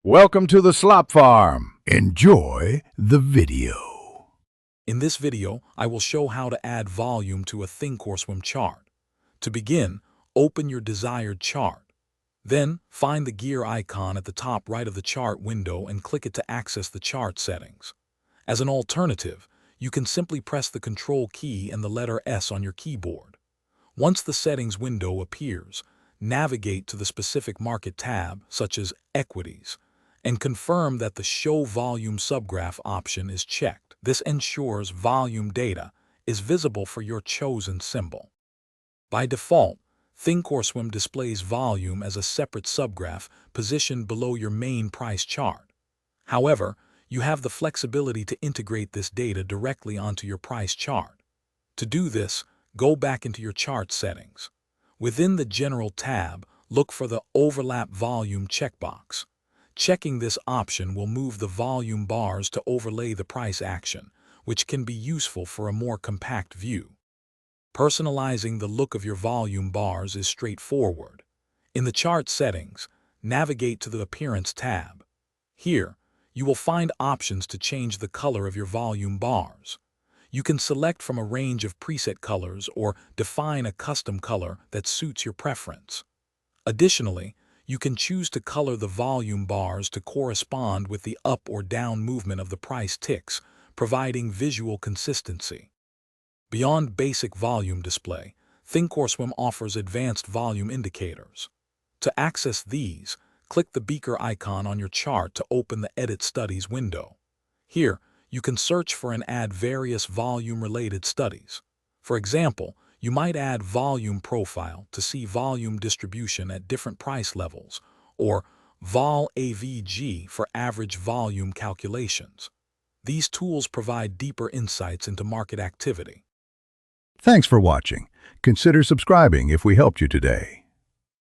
Welcome to the Slop Farm. Enjoy the video. In this video, I will show how to add volume to a Thinkorswim chart. To begin, open your desired chart. Then, find the gear icon at the top right of the chart window and click it to access the chart settings. As an alternative, you can simply press the Control key and the letter S on your keyboard. Once the settings window appears, navigate to the specific market tab, such as Equities, and confirm that the Show Volume Subgraph option is checked. This ensures volume data is visible for your chosen symbol. By default, Thinkorswim displays volume as a separate subgraph positioned below your main price chart. However, you have the flexibility to integrate this data directly onto your price chart. To do this, go back into your chart settings. Within the General tab, look for the Overlap Volume checkbox. Checking this option will move the volume bars to overlay the price action, which can be useful for a more compact view. Personalizing the look of your volume bars is straightforward. In the chart settings, navigate to the Appearance tab. Here, you will find options to change the color of your volume bars. You can select from a range of preset colors or define a custom color that suits your preference. Additionally, you can choose to color the volume bars to correspond with the up or down movement of the price ticks, providing visual consistency. Beyond basic volume display, Thinkorswim offers advanced volume indicators. To access these, click the beaker icon on your chart to open the Edit Studies window. Here, you can search for and add various volume-related studies. For example, you might add Volume Profile to see volume distribution at different price levels, or Vol AVG for average volume calculations. These tools provide deeper insights into market activity. Thanks for watching. Consider subscribing if we helped you today.